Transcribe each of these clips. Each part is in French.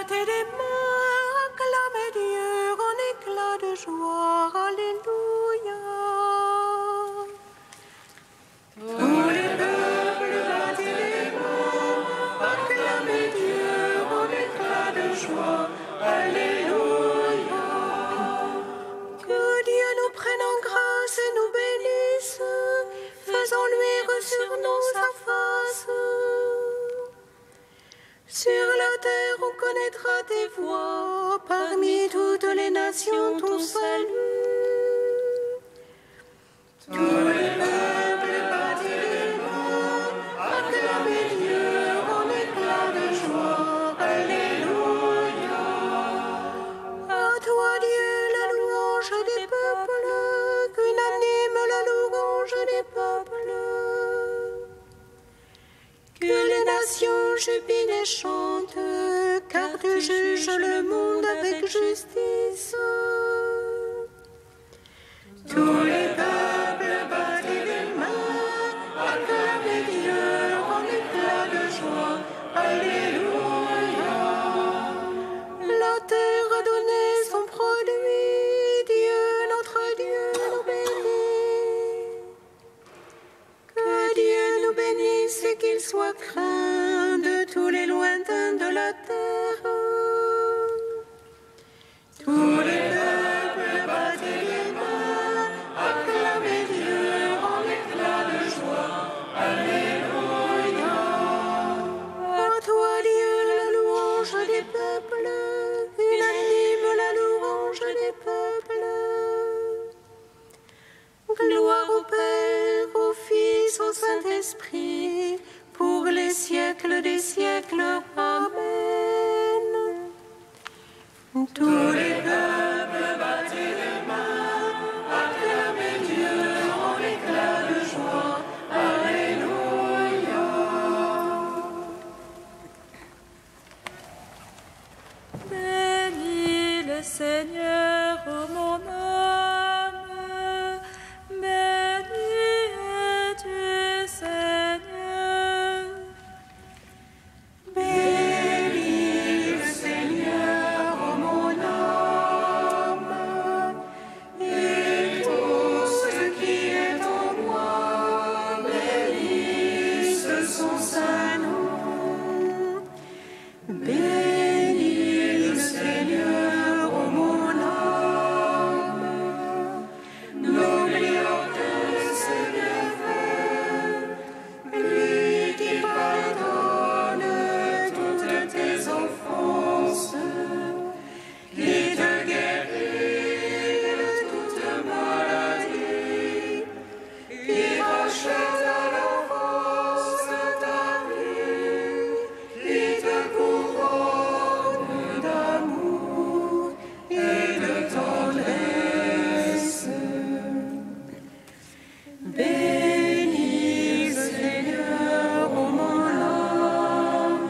battez des mains, acclamez Dieu en éclat de joie. Alléluia. Tous les peuples, battez des mains, acclamez Dieu en éclat de joie. Alléluia. Que Dieu nous prenne en grâce et nous bénisse, faisons luire sur nous sa face. Sur la terre on connaîtra tes voies, parmi toutes les nations ton salut. Tous les peuples battez les mains, acclamez Dieu en éclat de joie. Alléluia. À toi Dieu la louange des peuples, qu'unanime la louange des peuples. Que les nations jubilent et chantent, car tu juges le monde avec justice. Tous les peuples battez les mains, acclamez Dieu en éclat de joie. Alléluia. La terre a donné son produit, Dieu notre Dieu nous bénit. Que Dieu nous bénisse et qu'il soit craint de tous les lointains de la terre. Tous les peuples battez les mains, acclamez Dieu en éclat de joie. Alléluia. À toi Dieu la louange des peuples, unanime la louange des peuples. Gloire au Père, au Fils, au Saint-Esprit, pour les siècles des siècles. Amen. Tous les peuples battez les mains, acclamez Dieu en éclat de joie. Alléluia. Bénis le Seigneur, ô mon âme, béni es-tu, Seigneur. Bénis le Seigneur, ô mon âme, et tout ce qui est en moi, bénisse son saint nom. Bénis le Seigneur, ô mon âme, n'oublie aucun de ses bienfaits, lui qui pardonne toutes tes offenses, qui te guérit de toute maladie, qui rachète à l'enfance ta vie, qui te couronne d'amour et de tendresse. Bénis le Seigneur, ô mon âme,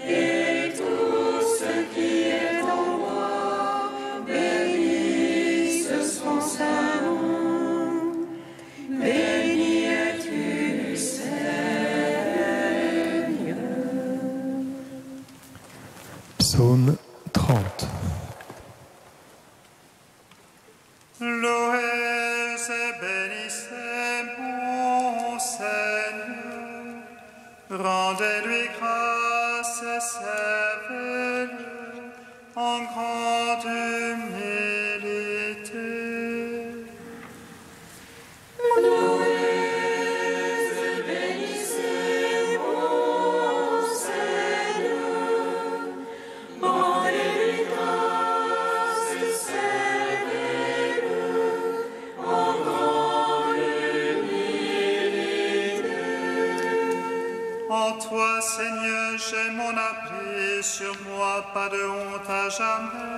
et tout ce qui est en moi, bénisse son saint nom. Béni es-tu, Seigneur. Psaume 30. Louez et bénissez mon Seigneur, rendez-lui grâce et servez-le en grande humilité. Bénissez mon Seigneur, rendez-lui grâce et servez-le en grande humilité. En toi, Seigneur, j'ai mon abri, sur moi pas de honte à jamais.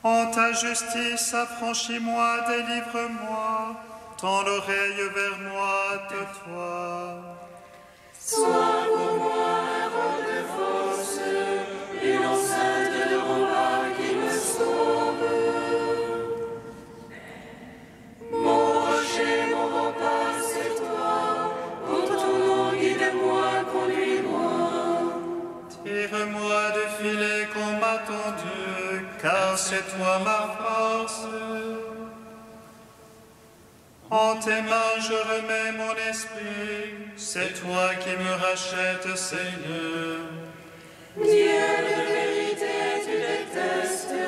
En ta justice, affranchis-moi, délivre-moi, tends l'oreille vers moi de toi. Sois pour moi un roi de force, une enceinte de rempart qui me sauve. Mon rocher, mon rempart, c'est toi. Pour ton nom, guide-moi, conduis-moi. Tire-moi du filet qu'on m'a tendu, car c'est toi ma force. En tes mains je remets mon esprit, c'est toi qui me rachètes, Seigneur. Dieu de vérité, tu détestes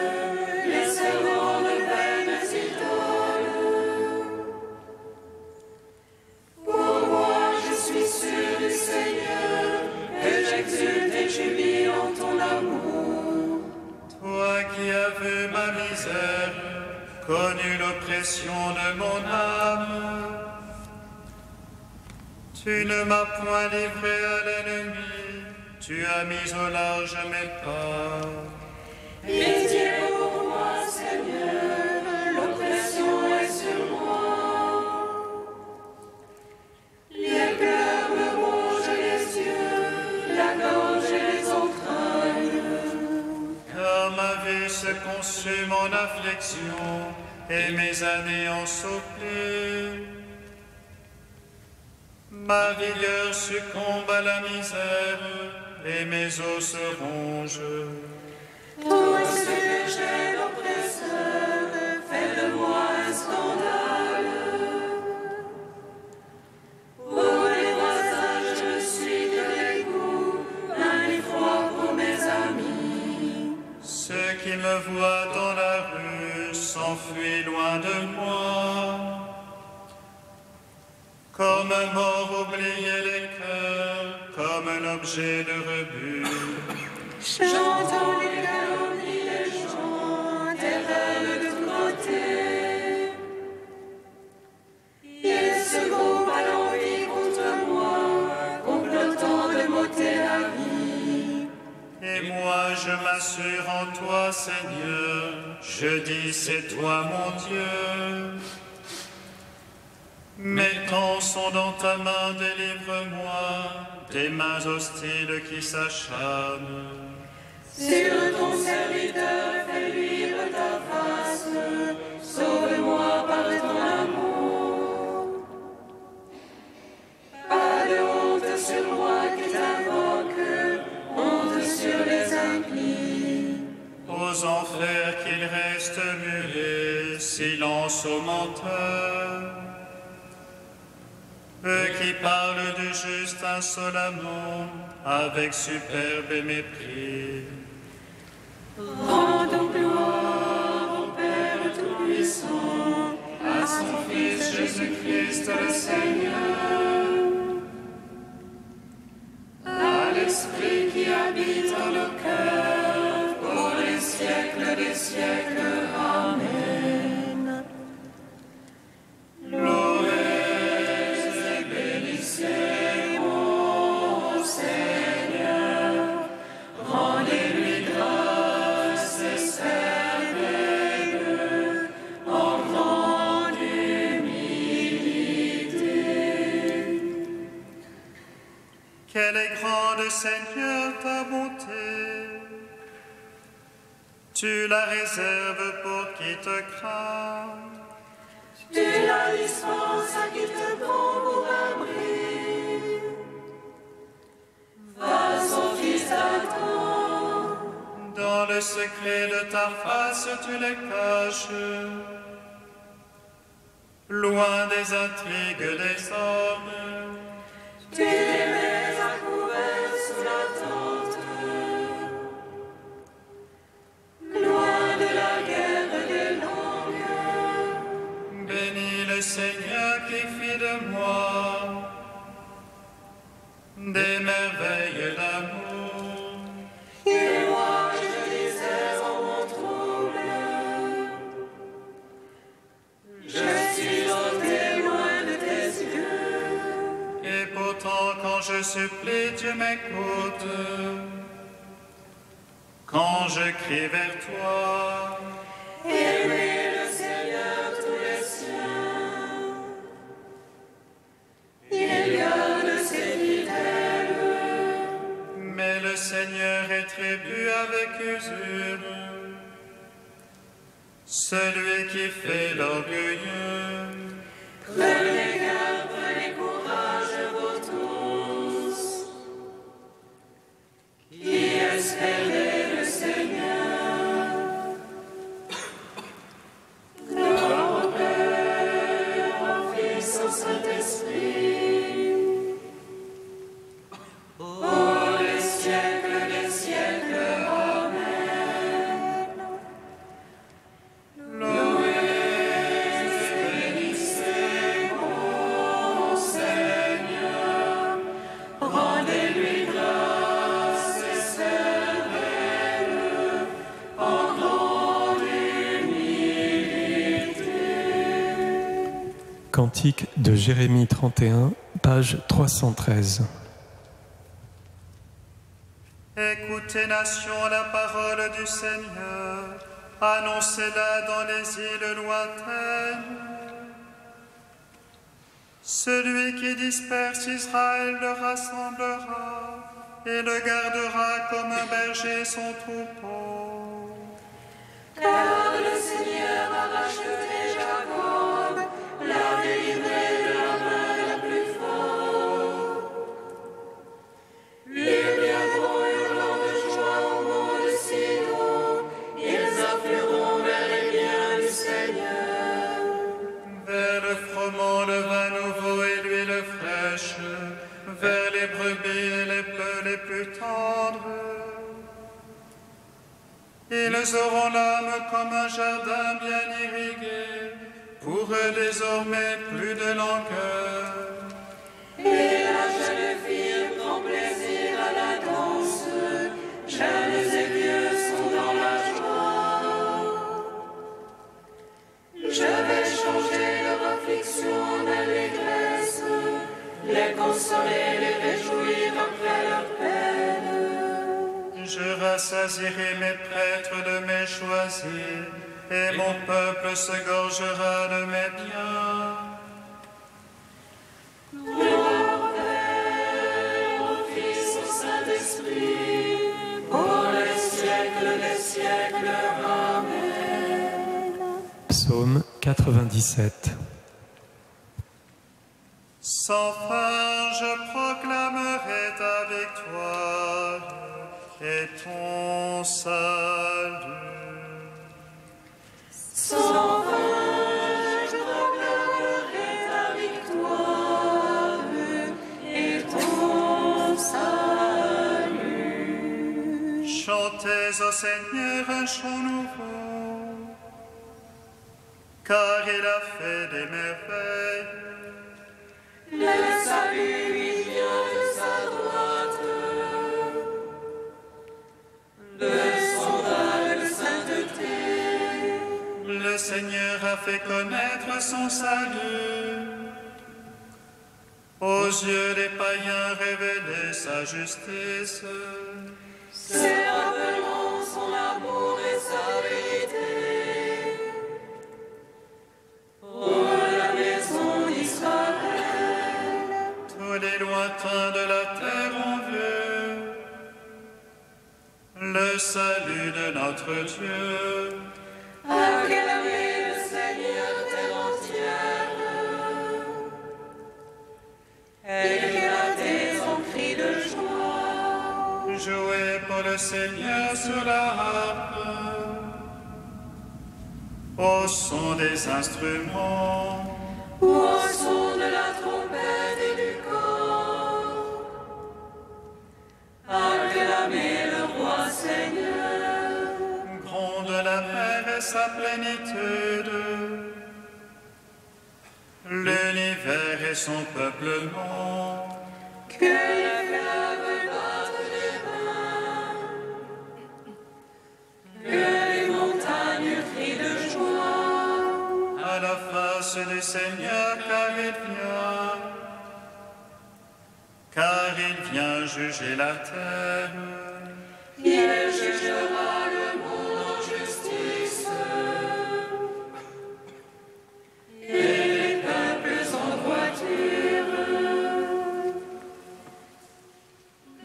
les servants de vaines idoles. Pour moi, je suis sûr du Seigneur, et j'exulte et jubile en ton amour. Toi qui as vu ma misère, connu l'oppression de mon âme, tu ne m'as point livré à l'ennemi, tu as mis au large mes pas. Pitié pour moi, Seigneur, l'oppression est sur moi. Les pleurs me rongent les yeux, la gorge et les entrailles. Car ma vie se consume en affliction, et mes années en souffle. Ma vigueur succombe à la misère, et mes os se rongent. Tout ce que j'ai l'oppresseur fait de moi un scandale. Pour les voisins, je ne suis que l'égout, un effroi pour mes amis. Ceux qui me voient dans la rue s'enfuient loin de moi. Comme un mort oublié les cœurs, comme un objet de rebut. J'entends les calomnies des gens, terreurs de tous côtés. Ils se groupent à l'envie contre moi, complotant de m'ôter la vie. Et moi je m'assure en toi, Seigneur, je dis c'est toi mon Dieu. Mes temps sont dans ta main, délivre-moi des mains hostiles qui s'acharnent. Sur ton serviteur, fais luire ta face, sauve-moi par ton amour. Pas de honte sur moi qui t'invoque, honte sur les impies. Aux enfers qu'ils restent muets, silence aux menteurs. Eux qui parlent du juste insolemment, avec superbe et mépris. Rendons gloire au Père Tout-Puissant, à son Fils Jésus-Christ le Seigneur, à l'Esprit qui habite en nos cœurs, pour les siècles des siècles. Amen. Quelle est grande, Seigneur, ta bonté. Tu la réserves pour qui te craint. Tu la dispenses à qui te prend pour abri. Face au Fils d'Adam. Dans le secret de ta face, tu les caches. Loin des intrigues des hommes. Tu les mets à couvert sous la tente, loin de la guerre des langues. Bénis le Seigneur qui fit de moi des merveilles d'amour. Et moi je disais en mon trouble, je suis ôté loin de tes yeux. Et pourtant, quand je supplie, tu m'écoutes. Quand je crie vers toi, Aimez le Seigneur tous les siens. Il garde ses fidèles. mais le Seigneur est tribu avec usure. Celui qui fait l'orgueilleux. Prenez garde, prenez courage, vous tous. Qui espérer le Seigneur. Gloire au Père, au Fils, au Saint-Esprit, pour les siècles des siècles. Amen. Louez et bénissez mon Seigneur, rendez-lui grâce et servez-le en grande humilité. Cantique de Jérémie 31, page 313. Écoutez, nations, la parole du Seigneur, annoncez-la dans les îles lointaines. Celui qui disperse Israël le rassemblera et le gardera comme un berger son troupeau. Car le Seigneur a racheté Jacob, l'a délivré de la main la plus forte. Ils viendront hurlant de joie au mont de Sion, ils afflueront vers les biens du Seigneur. Vers le froment, le vin nouveau et l'huile fraîche, vers les brebis et les bœufs les plus tendres. Ils auront l'âme comme un jardin bien irrigué, pour eux désormais plus de langueur. Et la jeune fille prend plaisir à la danse, jeunes et vieux sont dans la joie. Je vais changer leur affliction en allégresse, les consoler, les réjouir après leur peine. Je rassasierai mes prêtres de mes choisis, et mon peuple se gorgera de mes biens. Gloire au Père, au Fils, au Saint-Esprit, pour les siècles des siècles. Amen. Psaume 97. Sans fin, je proclamerai ta victoire et ton salut. Sans fin, je proclamerai ta victoire et ton salut. Chantez au Seigneur un chant nouveau, car il a fait des merveilles. Le salut lui vient de sa droite, de son bras de sainteté. Le Seigneur a fait connaître son salut. Aux yeux des païens révélé sa justice. C'est rappelant son amour et sa vérité. Pour la maison d'Israël, Tous les lointains de la terre ont vu le salut de notre Dieu. acclamez le Seigneur terre entière. Éclatez en cris de joie. Jouez pour le Seigneur sur la harpe, au son des instruments. Au son de la trompette et du cor, acclamez le roi Seigneur. Gronde la mer et sa plénitude, l'univers et son peuplement. Que les fleuves battent des mains, que les montagnes crient de joie. À la face du Seigneur, car il vient juger la terre. Il jugera le monde en justice et les peuples en droiture.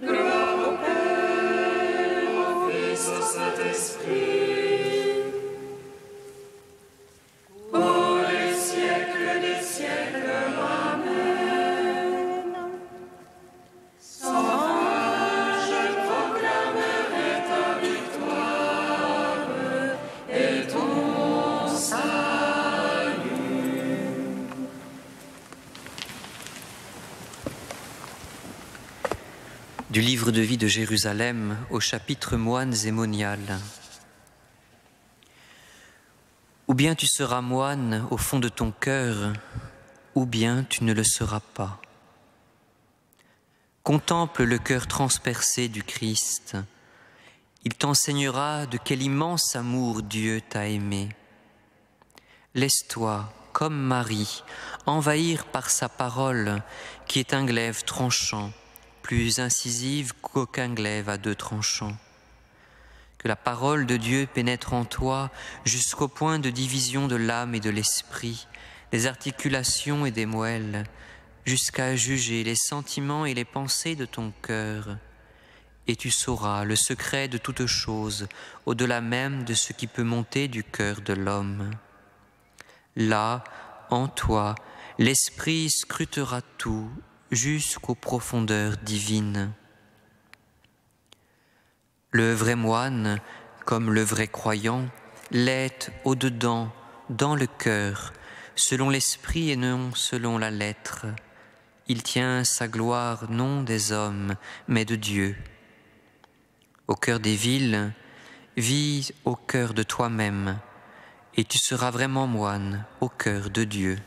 Gloire au Père, au Fils, au Saint-Esprit, pour les siècles des siècles. Amen. Sans fin, je proclamerai Du livre de vie de Jérusalem au chapitre moines et moniales. Ou bien tu seras moine au fond de ton cœur, ou bien tu ne le seras pas. Contemple le cœur transpercé du Christ. Il t'enseignera de quel immense amour Dieu t'a aimé. Laisse-toi, comme Marie, envahir par sa parole, qui est un glaive tranchant, plus incisive qu'aucun glaive à 2 tranchants. Que la parole de Dieu pénètre en toi jusqu'au point de division de l'âme et de l'esprit, des articulations et des moelles, jusqu'à juger les sentiments et les pensées de ton cœur. Et tu sauras le secret de toute chose, au-delà même de ce qui peut monter du cœur de l'homme. Là, en toi, l'Esprit scrutera tout, jusqu'aux profondeurs divines. Le vrai moine, comme le vrai croyant, l'est au-dedans, dans le cœur, selon l'esprit et non selon la lettre. Il tient sa gloire non des hommes, mais de Dieu. Au cœur des villes, vis au cœur de toi-même, et tu seras vraiment moine au cœur de Dieu.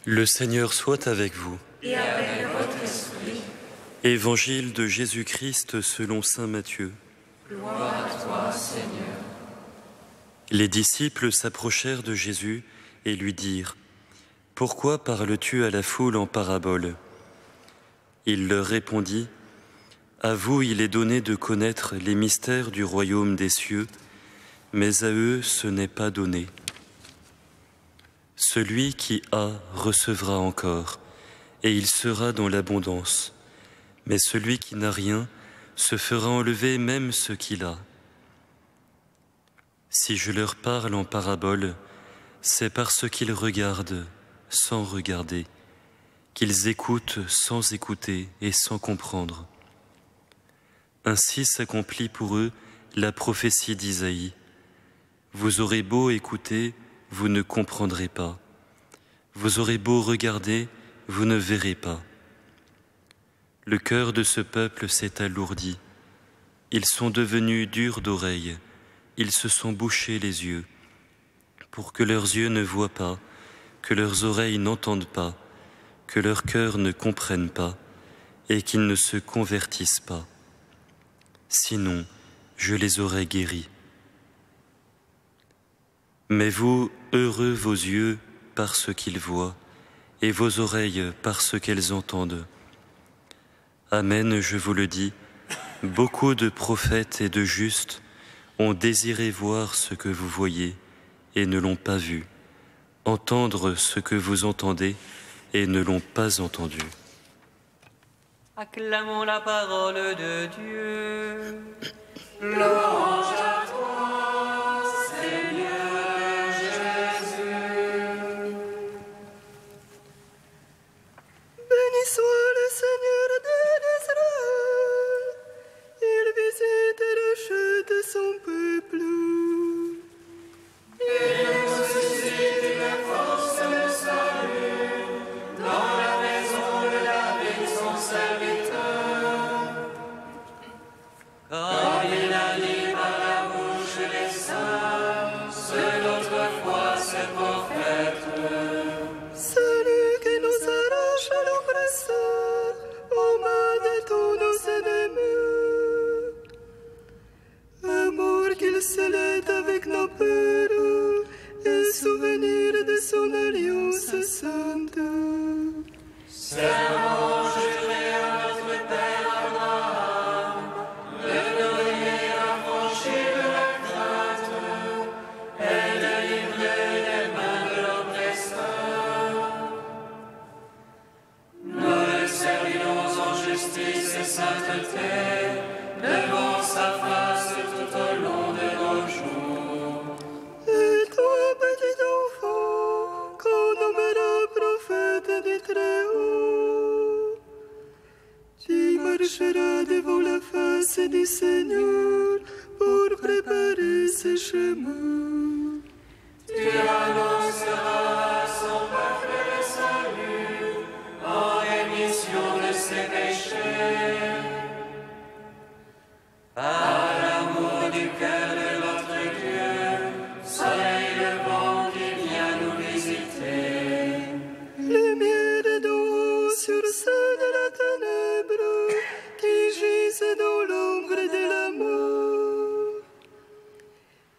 Le Seigneur soit avec vous. Et avec votre esprit. Évangile de Jésus-Christ selon saint Matthieu. Gloire à toi, Seigneur. Les disciples s'approchèrent de Jésus et lui dirent : « Pourquoi parles-tu à la foule en parabole ?» Il leur répondit : « À vous il est donné de connaître les mystères du royaume des cieux, mais à eux ce n'est pas donné. Celui qui a recevra encore, et il sera dans l'abondance. Mais celui qui n'a rien se fera enlever même ce qu'il a. Si je leur parle en parabole, c'est parce qu'ils regardent sans regarder, qu'ils écoutent sans écouter et sans comprendre. Ainsi s'accomplit pour eux la prophétie d'Isaïe. Vous aurez beau écouter, vous ne comprendrez pas. Vous aurez beau regarder, vous ne verrez pas. Le cœur de ce peuple s'est alourdi. Ils sont devenus durs d'oreille. Ils se sont bouchés les yeux, pour que leurs yeux ne voient pas, que leurs oreilles n'entendent pas, que leur cœur ne comprenne pas, et qu'ils ne se convertissent pas. Sinon, je les aurais guéris. Mais vous, heureux vos yeux parce qu'ils voient, et vos oreilles parce qu'elles entendent. Amen, je vous le dis, beaucoup de prophètes et de justes ont désiré voir ce que vous voyez et ne l'ont pas vu, entendre ce que vous entendez et ne l'ont pas entendu. Acclamons la parole de Dieu. Louange à toi, Seigneur Jésus. Béni soit le Seigneur d'Israël, il visite et rachète son peuple. Il nous suscite une force de salut dans la maison de David, son serviteur. Comme il a dit par la bouche des saints, seul autrefois ce prophète. Celui qui nous arrache à l'oppresseur, aux mains de tous nos ennemis. Amour qu'il scellait avec nos pères, et souvenir de son alliance sainte. Serment juré à notre Père Abraham, de nous donner affranchis de la crainte et de livrer des mains de l'oppresseur. Nous le servions en justice et sainteté, devant sa face tout au long de nos jours. Et toi, petit enfant, qu'on nommera prophète du Très-Haut, tu marcheras devant la face du Seigneur pour préparer ses chemins. Tu annonceras à son peuple le salut en rémission de ses péchés. Par l'amour du cœur de notre Dieu, soleil levant qui vient nous visiter. Lumière d'en haut sur ceux de la ténèbre qui gisent dans l'ombre de la mort.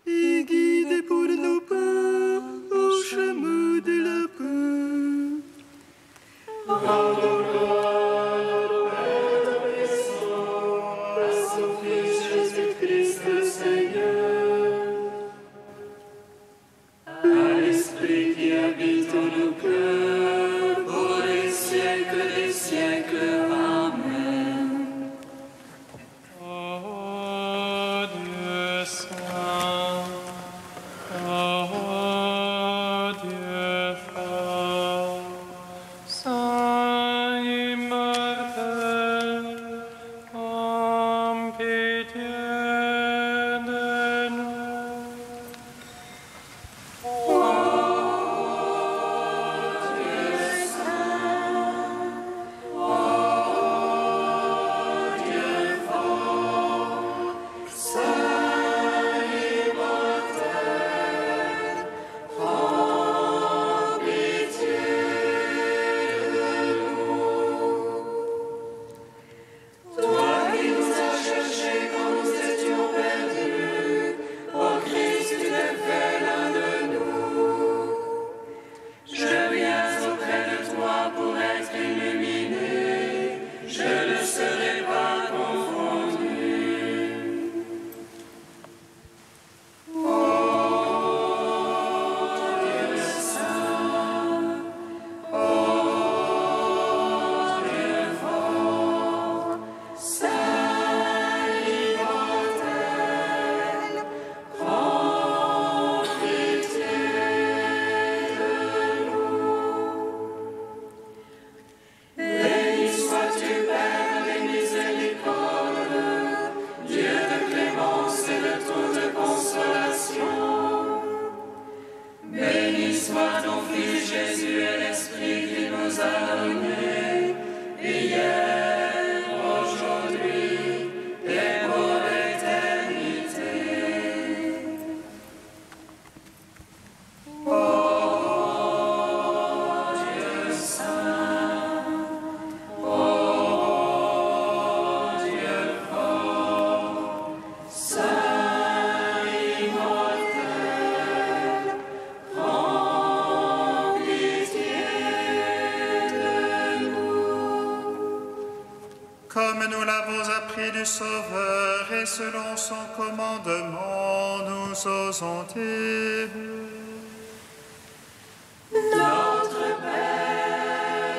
Et guide pour nos pas au chemin de la paix. Rendons gloire au Père Tout-Puissant, à son Fils Jésus-Christ le Seigneur, à l'Esprit qui habite en nos cœurs, pour les siècles des siècles. Amen. Oh Dieu saint, oh Dieu fort, saint immortel, en pitié de nous. Toi qui nous as cherchés quand nous étions perdus, ô Christ, tu te fais l'un de nous. Je viens auprès de toi pour être illuminé, je ne serai pas confondu. Béni sois-tu, Père des miséricordes, Dieu de clémence et de toute consolation. Béni soit ton Fils Jésus et l'Esprit qui nous a donnés, hier, aujourd'hui et pour l'éternité. Oh Dieu saint, oh Dieu fort, saint immortel, prends pitié de nous. Comme nous l'avons appris du Sauveur et selon son commandement, nous osons dire. Notre Père,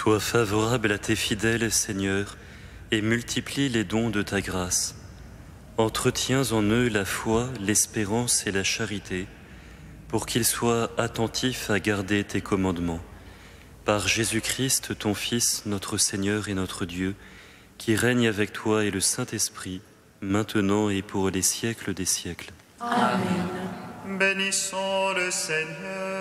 Sois favorable à tes fidèles, Seigneur, et multiplie les dons de ta grâce. Entretiens en eux la foi, l'espérance et la charité, pour qu'ils soient attentifs à garder tes commandements. Par Jésus-Christ, ton Fils, notre Seigneur et notre Dieu, qui règne avec toi et le Saint-Esprit, maintenant et pour les siècles des siècles. Amen. Bénissons le Seigneur.